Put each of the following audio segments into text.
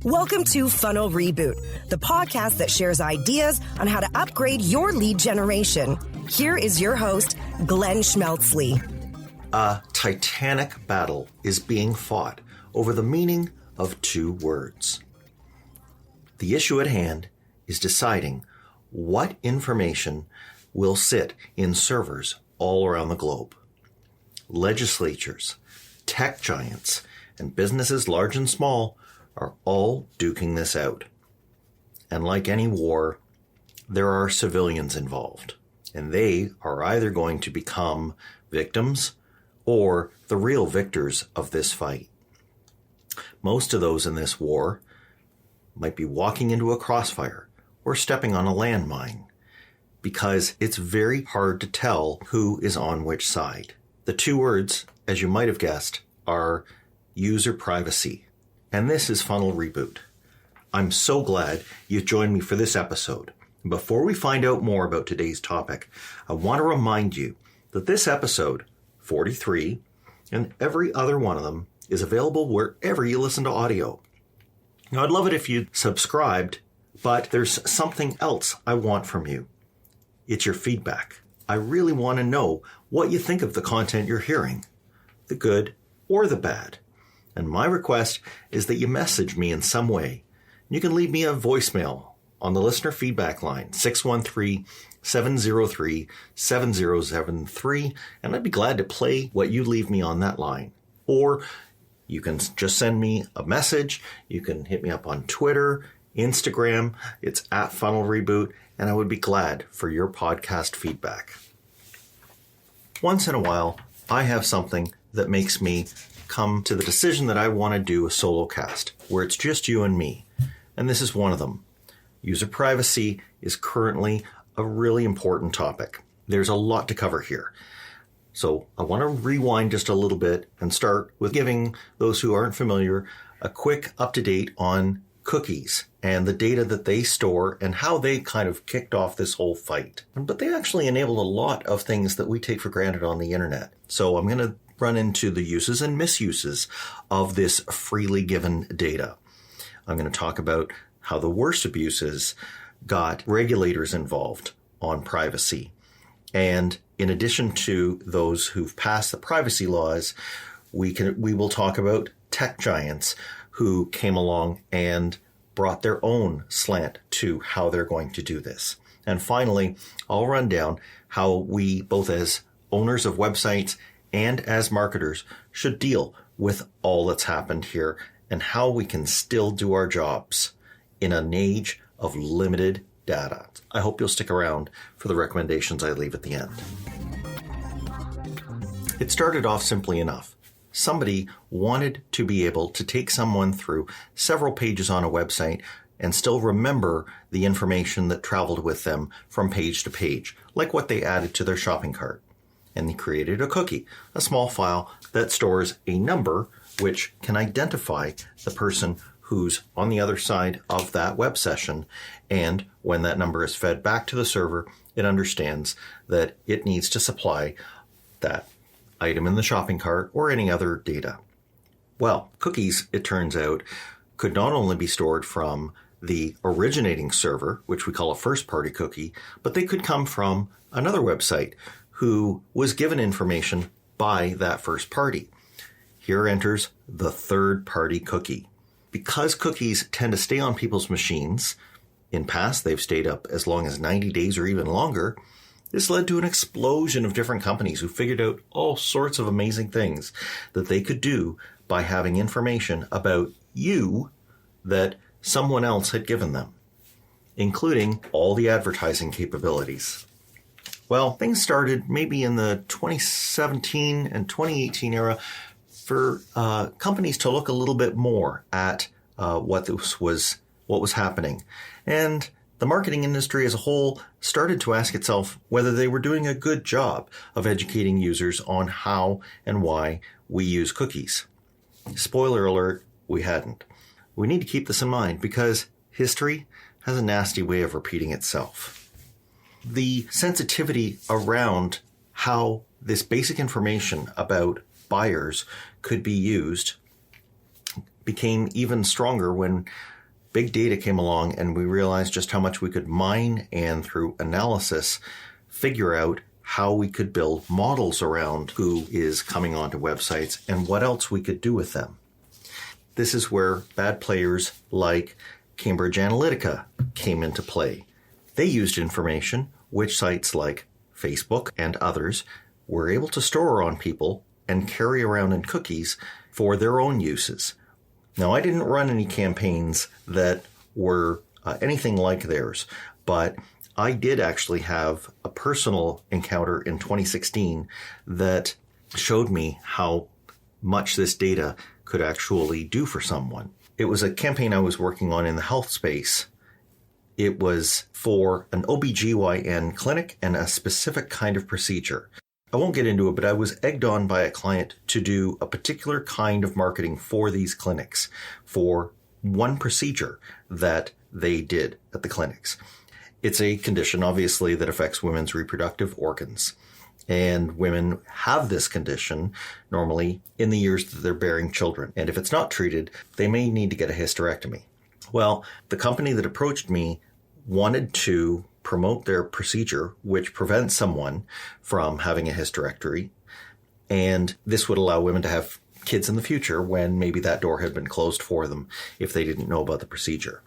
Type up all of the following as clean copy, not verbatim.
Welcome to Funnel Reboot, the podcast that shares ideas on how to upgrade your lead generation. Here is your host, Glenn Schmeltzley. A titanic battle is being fought over the meaning of two words. The issue at hand is deciding what information will sit in servers all around the globe. Legislatures, tech giants, and businesses large and small are all duking this out. And like any war, there are civilians involved, and they are either going to become victims or the real victors of this fight. Most of those in this war might be walking into a crossfire or stepping on a landmine, because it's very hard to tell who is on which side. The two words, as you might have guessed, are user privacy. And this is Funnel Reboot. I'm so glad you've joined me for this episode. Before we find out more about today's topic, I want to remind you that this episode, 43, and every other one of them is available wherever you listen to audio. Now, I'd love it if you subscribed, but there's something else I want from you. It's your feedback. I really want to know what you think of the content you're hearing, the good or the bad. And my request is that you message me in some way. You can leave me a voicemail on the listener feedback line, 613-703-7073, and I'd be glad to play what you leave me on that line. Or you can just send me a message. You can hit me up on Twitter, Instagram. It's at Funnel Reboot, and I would be glad for your podcast feedback. Once in a while, I have something that makes me come to the decision that I want to do a solo cast where it's just you and me. And this is one of them. User privacy is currently a really important topic. There's a lot to cover here. So I want to rewind just a little bit and start with giving those who aren't familiar a quick up-to-date on cookies and the data that they store and how they kind of kicked off this whole fight. But they actually enabled a lot of things that we take for granted on the internet. So I'm going to run into the uses and misuses of this freely given data. I'm going to talk about how the worst abuses got regulators involved on privacy. And in addition to those who've passed the privacy laws, we will talk about tech giants who came along and brought their own slant to how they're going to do this. And finally, I'll run down how we, both as owners of websites and as marketers, should deal with all that's happened here and how we can still do our jobs in an age of limited data. I hope you'll stick around for the recommendations I leave at the end. It started off simply enough. Somebody wanted to be able to take someone through several pages on a website and still remember the information that traveled with them from page to page, like what they added to their shopping cart. And they created a cookie, a small file that stores a number which can identify the person who's on the other side of that web session. And when that number is fed back to the server, it understands that it needs to supply that item in the shopping cart or any other data. Well, cookies, it turns out, could not only be stored from the originating server, which we call a first-party cookie, but they could come from another website who was given information by that first party. Here enters the third-party cookie. Because cookies tend to stay on people's machines, in past they've stayed up as long as 90 days or even longer, this led to an explosion of different companies who figured out all sorts of amazing things that they could do by having information about you that someone else had given them, including all the advertising capabilities. Well, things started maybe in the 2017 and 2018 era for companies to look a little bit more at what was happening. And the marketing industry as a whole started to ask itself whether they were doing a good job of educating users on how and why we use cookies. Spoiler alert, we hadn't. We need to keep this in mind because history has a nasty way of repeating itself. The sensitivity around how this basic information about buyers could be used became even stronger when big data came along and we realized just how much we could mine and through analysis figure out how we could build models around who is coming onto websites and what else we could do with them. This is where bad players like Cambridge Analytica came into play. They used information which sites like Facebook and others were able to store on people and carry around in cookies for their own uses. Now, I didn't run any campaigns that were anything like theirs, but I did actually have a personal encounter in 2016 that showed me how much this data could actually do for someone. It was a campaign I was working on in the health space. It was for an OBGYN clinic and a specific kind of procedure. I won't get into it, but I was egged on by a client to do a particular kind of marketing for these clinics for one procedure that they did at the clinics. It's a condition, obviously, that affects women's reproductive organs. And women have this condition normally in the years that they're bearing children. And if it's not treated, they may need to get a hysterectomy. Well, the company that approached me wanted to promote their procedure, which prevents someone from having a hysterectomy. And this would allow women to have kids in the future when maybe that door had been closed for them if they didn't know about the procedure.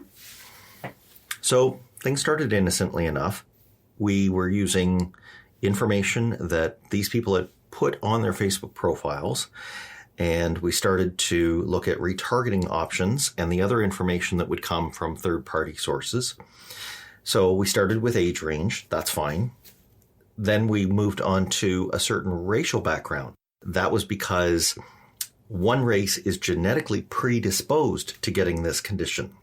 So things started innocently enough. We were using information that these people had put on their Facebook profiles, and we started to look at retargeting options and the other information that would come from third-party sources. So we started with age range. That's fine. Then we moved on to a certain racial background. That was because one race is genetically predisposed to getting this condition.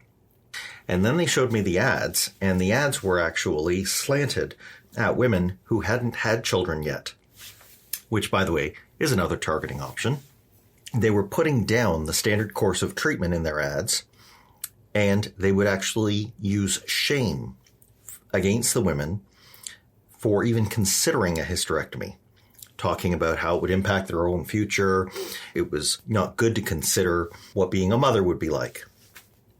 And then they showed me the ads, and the ads were actually slanted at women who hadn't had children yet, which, by the way, is another targeting option. They were putting down the standard course of treatment in their ads, and they would actually use shame against the women for even considering a hysterectomy, talking about how it would impact their own future. It was not good to consider what being a mother would be like.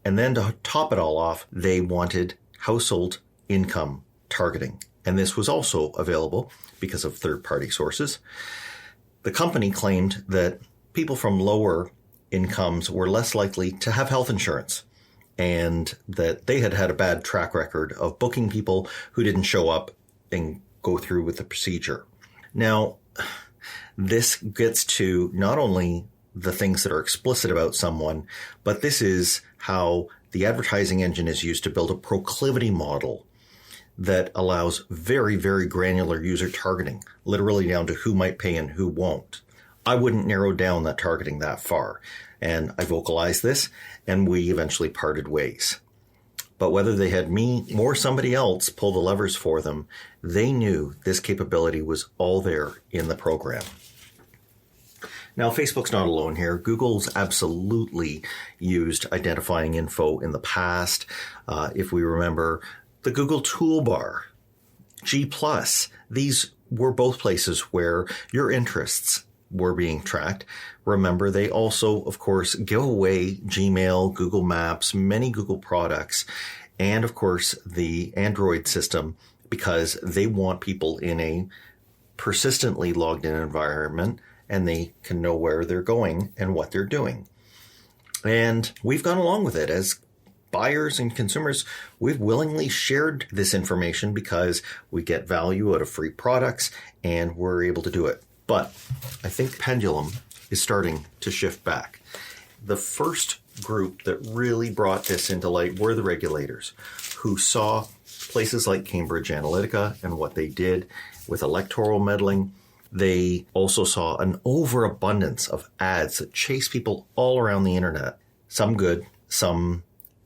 And then to top it all off, they wanted household income targeting. And this was also available because of third-party sources. The company claimed that people from lower incomes were less likely to have health insurance, and that they had had a bad track record of booking people who didn't show up and go through with the procedure. Now, this gets to not only the things that are explicit about someone, but this is how the advertising engine is used to build a proclivity model that allows very, very granular user targeting, literally down to who might pay and who won't. I wouldn't narrow down that targeting that far, and I vocalized this, and we eventually parted ways. But whether they had me or somebody else pull the levers for them, they knew this capability was all there in the program. Now, Facebook's not alone here. Google's absolutely used identifying info in the past. If we remember the Google Toolbar, G+, these were both places where your interests were being tracked. Remember, they also, of course, give away Gmail, Google Maps, many Google products, and, of course, the Android system, because they want people in a persistently logged in environment, and they can know where they're going and what they're doing. And we've gone along with it as buyers and consumers. We've willingly shared this information because we get value out of free products, and we're able to do it. But I think the pendulum is starting to shift back. The first group that really brought this into light were the regulators, who saw places like Cambridge Analytica and what they did with electoral meddling. They also saw an overabundance of ads that chase people all around the internet. Some good, some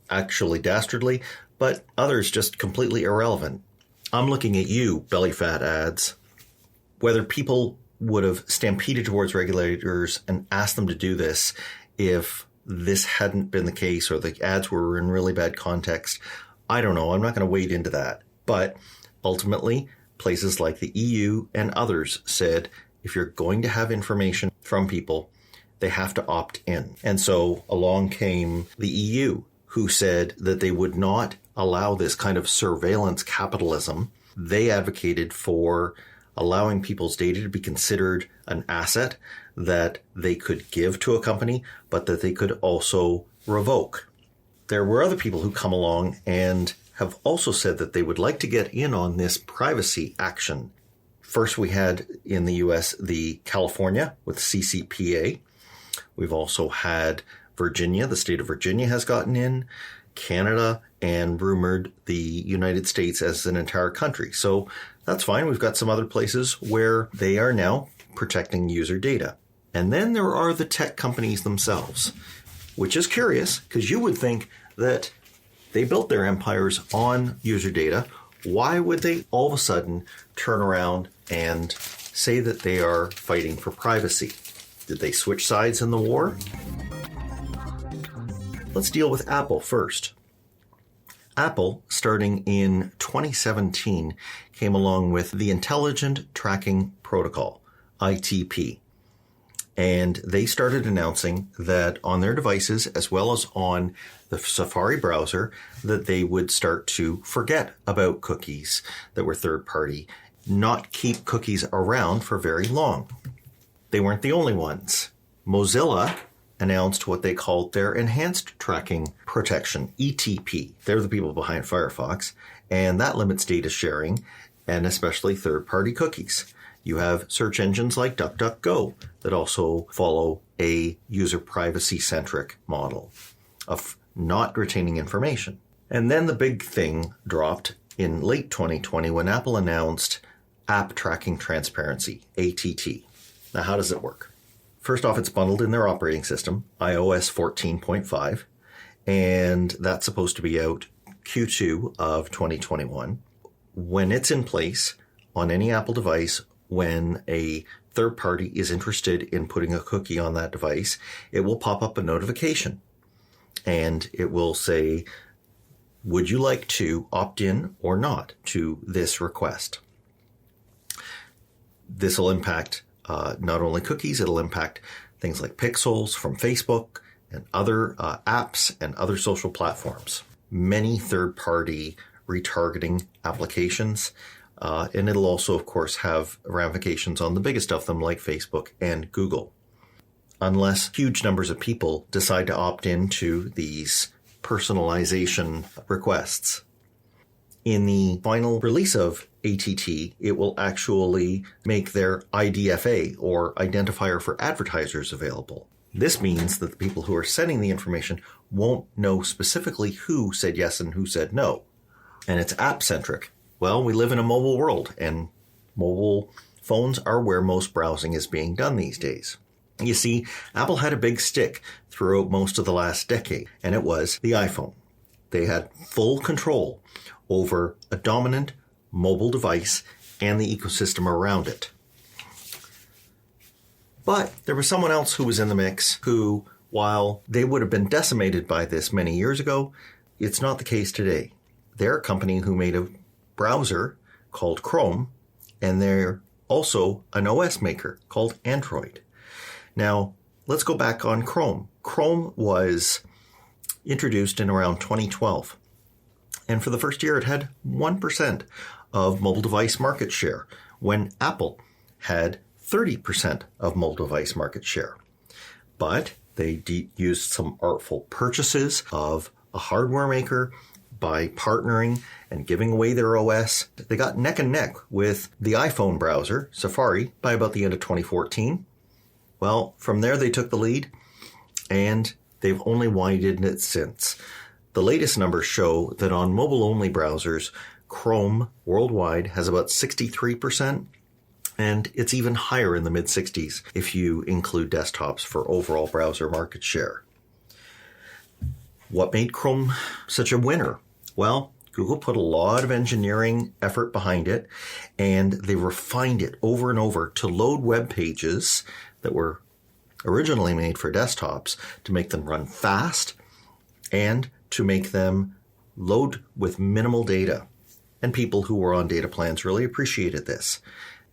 actually dastardly, but others just completely irrelevant. I'm looking at you, belly fat ads. Whether people would have stampeded towards regulators and asked them to do this if this hadn't been the case, or the ads were in really bad context, I don't know. I'm not going to wade into that. But ultimately, places like the EU and others said, if you're going to have information from people, they have to opt in. And so along came the EU, who said that they would not allow this kind of surveillance capitalism. They advocated for allowing people's data to be considered an asset that they could give to a company, but that they could also revoke. There were other people who come along and have also said that they would like to get in on this privacy action. First, we had in the US the California with CCPA. We've also had Virginia, the state of Virginia has gotten in, Canada, and rumored the United States as an entire country. So that's fine. We've got some other places where they are now protecting user data. And then there are the tech companies themselves, which is curious because you would think that they built their empires on user data. Why would they all of a sudden turn around and say that they are fighting for privacy? Did they switch sides in the war? Let's deal with Apple first. Apple, starting in 2017, came along with the Intelligent Tracking Protocol, ITP. And they started announcing that on their devices, as well as on the Safari browser, that they would start to forget about cookies that were third-party, not keep cookies around for very long. They weren't the only ones. Mozilla announced what they called their Enhanced Tracking Protection, ETP. They're the people behind Firefox, and that limits data sharing, and especially third-party cookies. You have search engines like DuckDuckGo that also follow a user privacy-centric model of not retaining information. And then the big thing dropped in late 2020 when Apple announced App Tracking Transparency, ATT. Now, how does it work? First off, it's bundled in their operating system, iOS 14.5, and that's supposed to be out Q2 of 2021. When it's in place on any Apple device, when a third party is interested in putting a cookie on that device, it will pop up a notification and it will say, would you like to opt in or not to this request? This will impact not only cookies, it'll impact things like pixels from Facebook and other apps and other social platforms. Many third-party retargeting applications, and it'll also, of course, have ramifications on the biggest of them like Facebook and Google. Unless huge numbers of people decide to opt into these personalization requests. In the final release of ATT, it will actually make their IDFA, or Identifier for Advertisers, available. This means that the people who are sending the information won't know specifically who said yes and who said no. And it's app-centric. Well, we live in a mobile world, and mobile phones are where most browsing is being done these days. You see, Apple had a big stick throughout most of the last decade, and it was the iPhone. They had full control over a dominant mobile device and the ecosystem around it. But there was someone else who was in the mix who, while they would have been decimated by this many years ago, it's not the case today. They're a company who made a browser called Chrome, and they're also an OS maker called Android. Now, let's go back on Chrome. Chrome was introduced in around 2012. And for the first year, it had 1% of mobile device market share, when Apple had 30% of mobile device market share. But they used some artful purchases of a hardware maker by partnering and giving away their OS. They got neck and neck with the iPhone browser, Safari, by about the end of 2014. Well, from there they took the lead, and they've only widened it since. The latest numbers show that on mobile-only browsers, Chrome worldwide has about 63%, and it's even higher in the mid-60s if you include desktops for overall browser market share. What made Chrome such a winner? Well, Google put a lot of engineering effort behind it, and they refined it over and over to load web pages that were originally made for desktops to make them run fast and to make them load with minimal data. And people who were on data plans really appreciated this.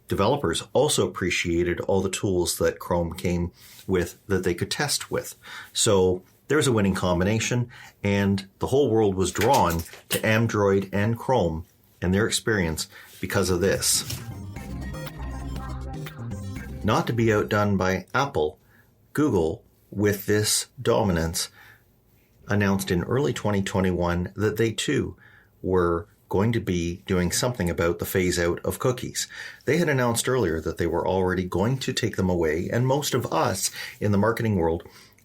Developers also appreciated all the tools that Chrome came with that they could test with. So There's a winning combination, and the whole world was drawn to Android and Chrome and their experience because of this. Not to be outdone by Apple, Google, with this dominance, announced in early 2021 that they too were going to be doing something about the phase out of cookies. They had announced earlier that they were already going to take them away, and most of us in the marketing world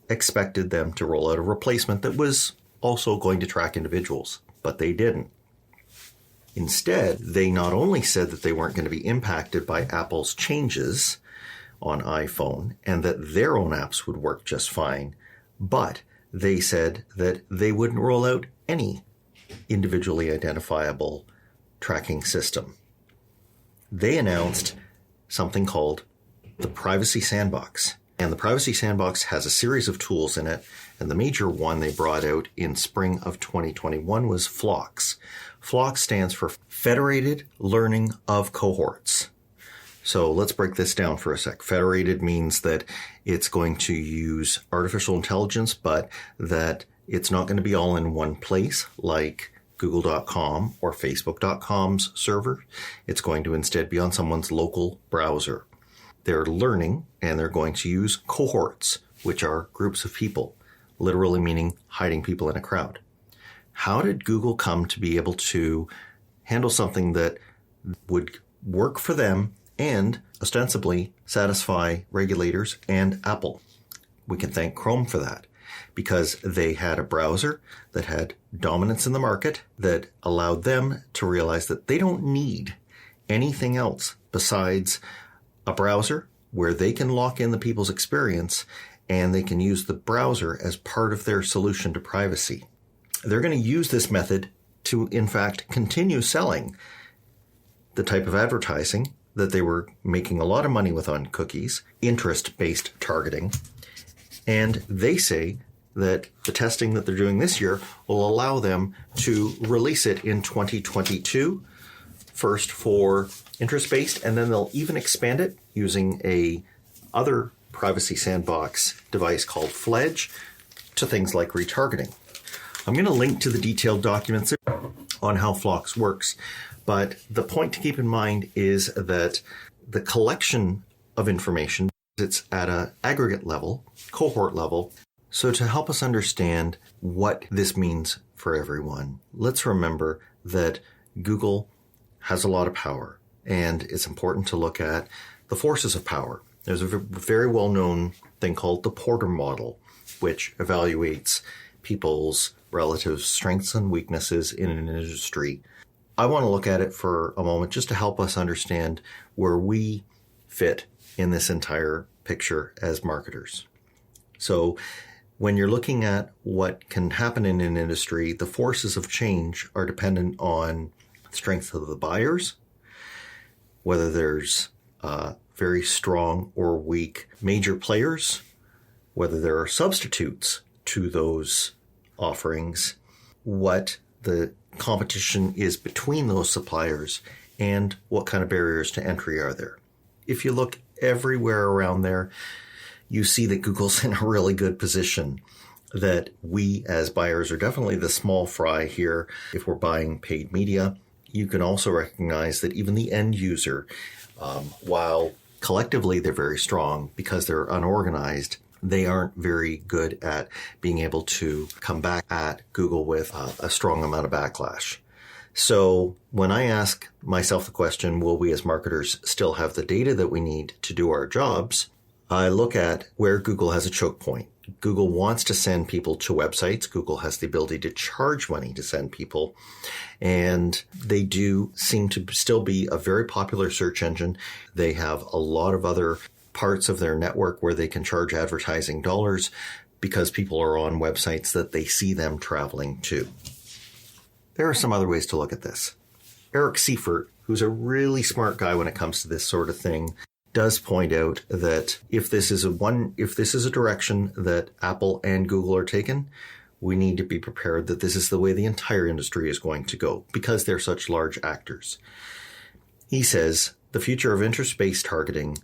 expected them to roll out a replacement that was also going to track individuals, but they didn't. Instead, they not only said that they weren't going to be impacted by Apple's changes on iPhone and that their own apps would work just fine, but they said that they wouldn't roll out any individually identifiable tracking system. They announced something called the Privacy Sandbox. And the Privacy Sandbox has a series of tools in it, and the major one they brought out in spring of 2021 was FLOCS. FLOCS stands for Federated Learning of Cohorts. So let's break this down for a sec. Federated means that it's going to use artificial intelligence, but that it's not going to be all in one place like Google.com or Facebook.com's server. It's going to instead be on someone's local browser. They're learning, and they're going to use cohorts, which are groups of people, literally meaning hiding people in a crowd. How did Google come to be able to handle something that would work for them and ostensibly satisfy regulators and Apple? We can thank Chrome for that, because they had a browser that had dominance in the market that allowed them to realize that they don't need anything else besides a browser where they can lock in the people's experience and they can use the browser as part of their solution to privacy. They're going to use this method to, in fact, continue selling the type of advertising that they were making a lot of money with on cookies, interest-based targeting. And they say that the testing that they're doing this year will allow them to release it in 2022, first for interest-based, and then they'll even expand it using a other Privacy Sandbox device called Fledge to things like retargeting. I'm going to link to the detailed documents on how FLOCS works, but the point to keep in mind is that the collection of information, it's at an aggregate level, cohort level. So to help us understand what this means for everyone, let's remember that Google has a lot of power, and it's important to look at the forces of power. There's a very well-known thing called the Porter model, which evaluates people's relative strengths and weaknesses in an industry. I want to look at it for a moment just to help us understand where we fit in this entire picture as marketers. So when you're looking at what can happen in an industry, the forces of change are dependent on the strength of the buyers, whether there's very strong or weak major players, whether there are substitutes to those offerings, what the competition is between those suppliers, and what kind of barriers to entry are there. If you look everywhere around there, you see that Google's in a really good position, that we as buyers are definitely the small fry here. If we're buying paid media, you can also recognize that even the end user, while collectively they're very strong because they're unorganized, they aren't very good at being able to come back at Google with a strong amount of backlash. So when I ask myself the question, will we as marketers still have the data that we need to do our jobs? I look at where Google has a choke point. Google wants to send people to websites. Google has the ability to charge money to send people. And they do seem to still be a very popular search engine. They have a lot of other parts of their network where they can charge advertising dollars because people are on websites that they see them traveling to. There are some other ways to look at this. Eric Seifert, who's a really smart guy when it comes to this sort of thing, does point out that if this is a direction that Apple and Google are taking, we need to be prepared that this is the way the entire industry is going to go because they're such large actors. He says the future of interest-based targeting,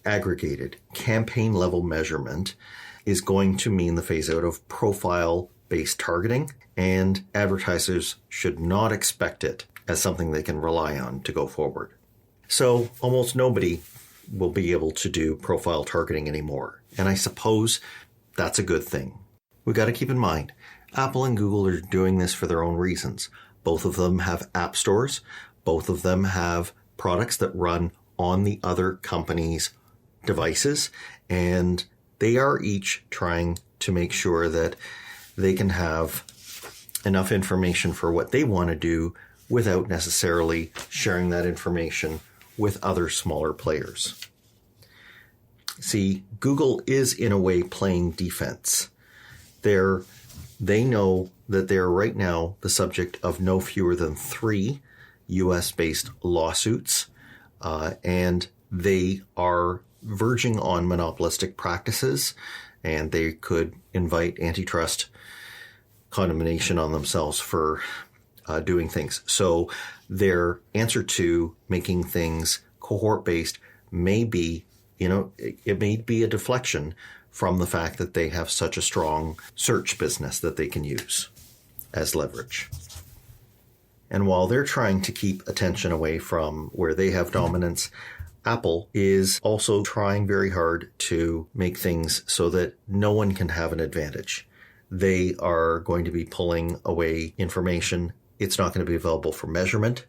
aggregated, campaign-level measurement, is going to mean the phase out of profile-based targeting, and advertisers should not expect it as something they can rely on to go forward. So almost nobody will be able to do profile targeting anymore, and I suppose that's a good thing. We've got to keep in mind, Apple and Google are doing this for their own reasons. Both of them have app stores. Both of them have products that run on the other company's devices, and they are each trying to make sure that they can have enough information for what they want to do without necessarily sharing that information with other smaller players. See, Google is in a way playing defense. They know that they're right now the subject of no fewer than 3 US-based lawsuits, and they are verging on monopolistic practices, and they could invite antitrust condemnation on themselves for doing things. So their answer to making things cohort-based may be, it may be a deflection from the fact that they have such a strong search business that they can use as leverage. And while they're trying to keep attention away from where they have dominance, Apple is also trying very hard to make things so that no one can have an advantage. They are going to be pulling away information. It's not going to be available for measurement.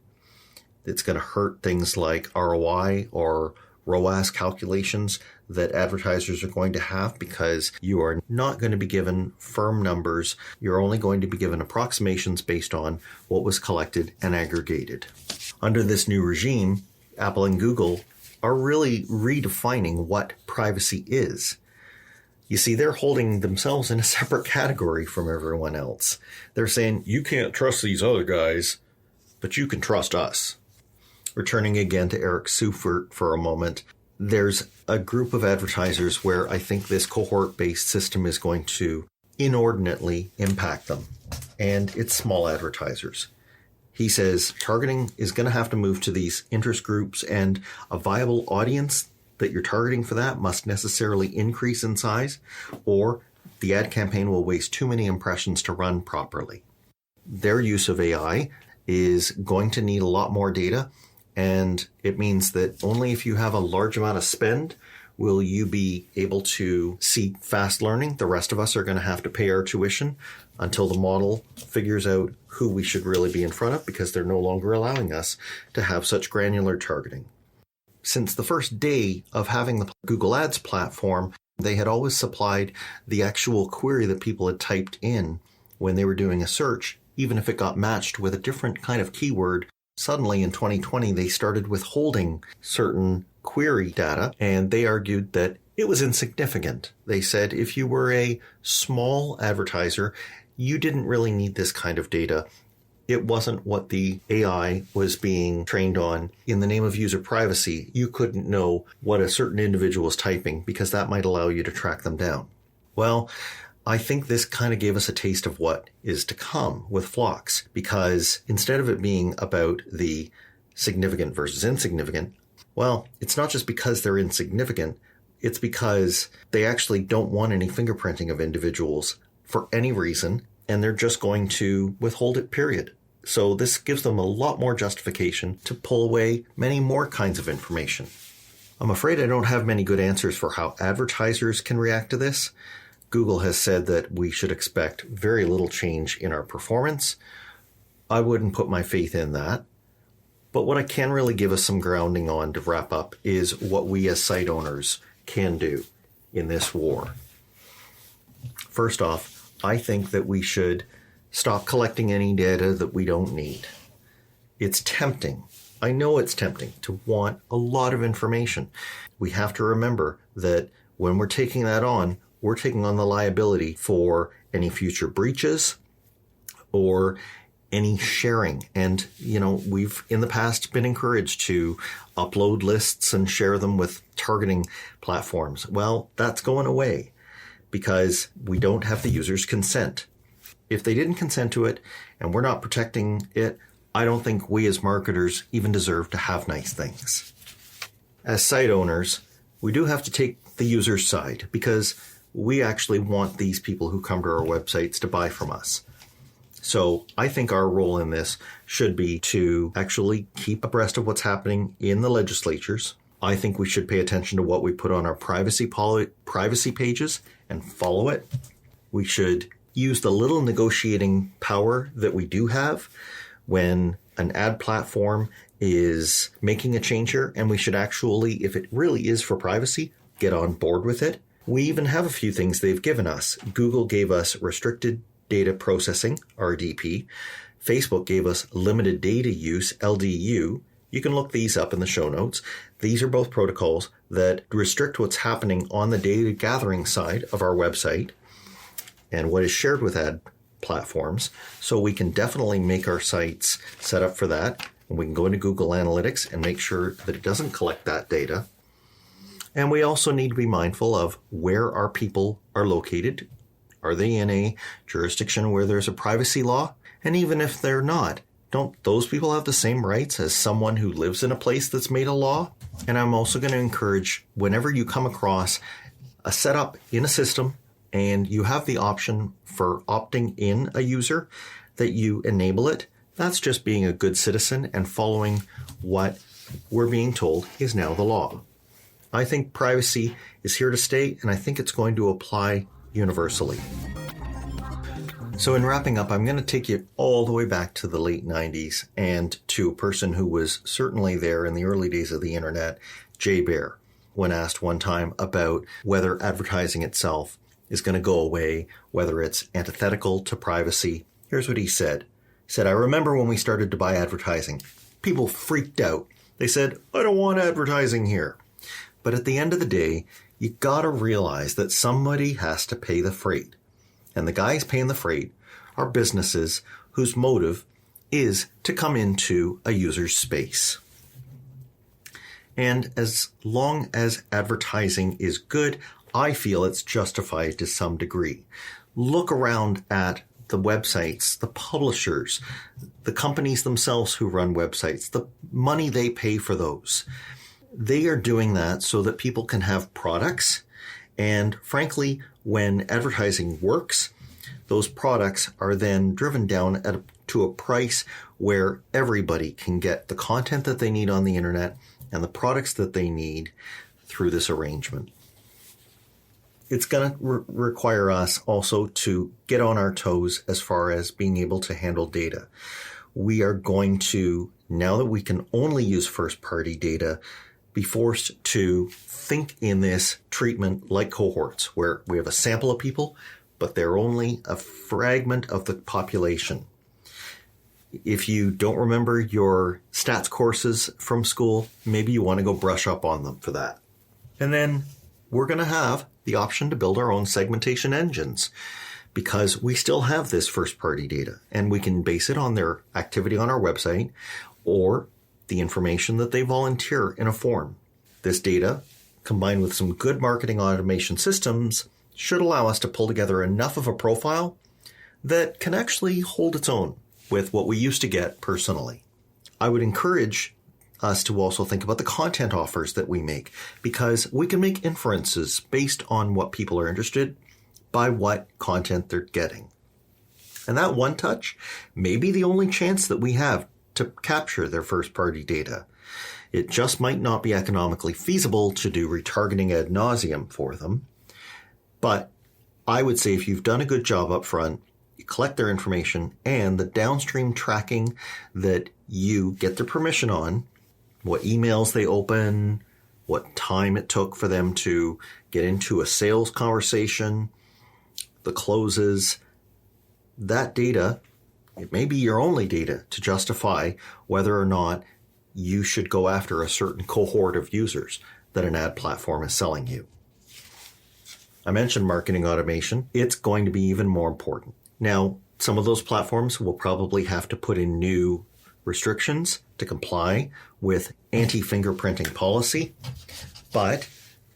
It's going to hurt things like ROI or ROAS calculations that advertisers are going to have, because you are not going to be given firm numbers. You're only going to be given approximations based on what was collected and aggregated. Under this new regime, Apple and Google are really redefining what privacy is. You see, they're holding themselves in a separate category from everyone else. They're saying, you can't trust these other guys, but you can trust us. Returning again to Eric Seufert for a moment, there's a group of advertisers where I think this cohort-based system is going to inordinately impact them, and it's small advertisers. He says targeting is going to have to move to these interest groups, and a viable audience that you're targeting for that must necessarily increase in size, or the ad campaign will waste too many impressions to run properly. Their use of AI is going to need a lot more data, and it means that only if you have a large amount of spend will you be able to see fast learning. The rest of us are going to have to pay our tuition until the model figures out who we should really be in front of, because they're no longer allowing us to have such granular targeting. Since the first day of having the Google Ads platform, they had always supplied the actual query that people had typed in when they were doing a search, even if it got matched with a different kind of keyword. Suddenly in 2020, they started withholding certain query data, and they argued that it was insignificant. They said if you were a small advertiser, you didn't really need this kind of data. It wasn't what the AI was being trained on. In the name of user privacy, you couldn't know what a certain individual was typing because that might allow you to track them down. Well, I think this kind of gave us a taste of what is to come with Phlox, because instead of it being about the significant versus insignificant, well, it's not just because they're insignificant, it's because they actually don't want any fingerprinting of individuals for any reason, and they're just going to withhold it, period. So this gives them a lot more justification to pull away many more kinds of information. I'm afraid I don't have many good answers for how advertisers can react to this. Google has said that we should expect very little change in our performance. I wouldn't put my faith in that. But what I can really give us some grounding on to wrap up is what we as site owners can do in this war. First off, I think that we should stop collecting any data that we don't need. It's tempting. I know it's tempting to want a lot of information. We have to remember that when we're taking that on, we're taking on the liability for any future breaches or any sharing. And, we've in the past been encouraged to upload lists and share them with targeting platforms. Well, that's going away because we don't have the user's consent. If they didn't consent to it and we're not protecting it, I don't think we as marketers even deserve to have nice things. As site owners, we do have to take the user's side, because we actually want these people who come to our websites to buy from us. So I think our role in this should be to actually keep abreast of what's happening in the legislatures. I think we should pay attention to what we put on our privacy pages and follow it. We should use the little negotiating power that we do have when an ad platform is making a change here, and we should actually, if it really is for privacy, get on board with it. We even have a few things they've given us. Google gave us restricted data processing, RDP. Facebook gave us limited data use, LDU. You can look these up in the show notes. These are both protocols that restrict what's happening on the data gathering side of our website and what is shared with ad platforms. So we can definitely make our sites set up for that. And we can go into Google Analytics and make sure that it doesn't collect that data. And we also need to be mindful of where our people are located. Are they in a jurisdiction where there's a privacy law? And even if they're not, don't those people have the same rights as someone who lives in a place that's made a law? And I'm also going to encourage, whenever you come across a setup in a system and you have the option for opting in a user, that you enable it. That's just being a good citizen and following what we're being told is now the law. I think privacy is here to stay, and I think it's going to apply universally. So in wrapping up, I'm going to take you all the way back to the late 90s and to a person who was certainly there in the early days of the internet, Jay Baer, when asked one time about whether advertising itself is going to go away, whether it's antithetical to privacy. Here's what he said. He said, "I remember when we started to buy advertising, people freaked out. They said, 'I don't want advertising here.' But at the end of the day, you got to realize that somebody has to pay the freight. And the guys paying the freight are businesses whose motive is to come into a user's space. And as long as advertising is good, I feel it's justified to some degree. Look around at the websites, the publishers, the companies themselves who run websites, the money they pay for those. They are doing that so that people can have products. And frankly, when advertising works, those products are then driven down to a price where everybody can get the content that they need on the internet and the products that they need through this arrangement. It's going to require us also to get on our toes as far as being able to handle data. We are going to, now that we can only use first-party data, be forced to think in this treatment like cohorts, where we have a sample of people, but they're only a fragment of the population. If you don't remember your stats courses from school, maybe you want to go brush up on them for that. And then we're going to have the option to build our own segmentation engines because we still have this first-party data, and we can base it on their activity on our website or the information that they volunteer in a form. This data, combined with some good marketing automation systems, should allow us to pull together enough of a profile that can actually hold its own with what we used to get personally. I would encourage us to also think about the content offers that we make, because we can make inferences based on what people are interested by what content they're getting. And that one touch may be the only chance that we have to capture their first-party data. It just might not be economically feasible to do retargeting ad nauseum for them. But I would say if you've done a good job up front, you collect their information and the downstream tracking that you get their permission on, what emails they open, what time it took for them to get into a sales conversation, the closes, that data, it may be your only data to justify whether or not you should go after a certain cohort of users that an ad platform is selling you. I mentioned marketing automation. It's going to be even more important. Now, some of those platforms will probably have to put in new restrictions to comply with anti-fingerprinting policy. But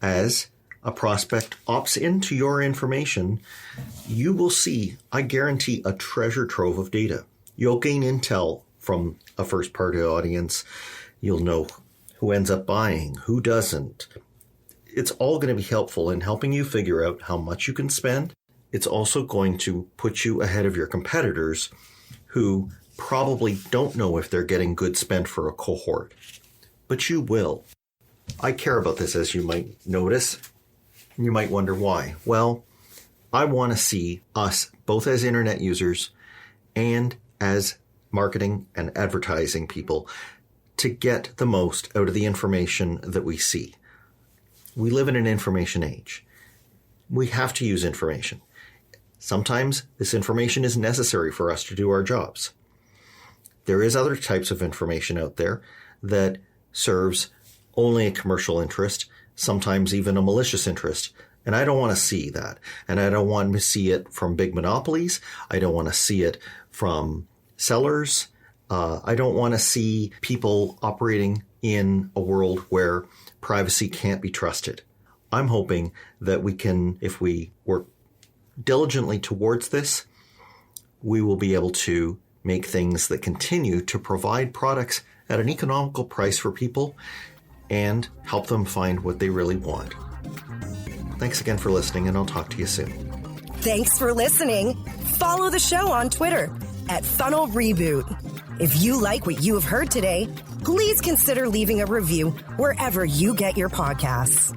as a prospect opts into your information, you will see, I guarantee, a treasure trove of data. You'll gain intel from a first-party audience. You'll know who ends up buying, who doesn't. It's all going to be helpful in helping you figure out how much you can spend. It's also going to put you ahead of your competitors who probably don't know if they're getting good spend for a cohort. But you will. I care about this, as you might notice. You might wonder why. Well, I want to see us, both as internet users and as marketing and advertising people, to get the most out of the information that we see. We live in an information age. We have to use information. Sometimes this information is necessary for us to do our jobs. There is other types of information out there that serves only a commercial interest, sometimes even a malicious interest. And I don't want to see that. And I don't want to see it from big monopolies. I don't want to see it from sellers. I don't want to see people operating in a world where privacy can't be trusted. I'm hoping that we can, if we work diligently towards this, we will be able to make things that continue to provide products at an economical price for people and help them find what they really want. Thanks again for listening, and I'll talk to you soon. Thanks for listening. Follow the show on Twitter @Funnel Reboot. If you like what you have heard today, please consider leaving a review wherever you get your podcasts.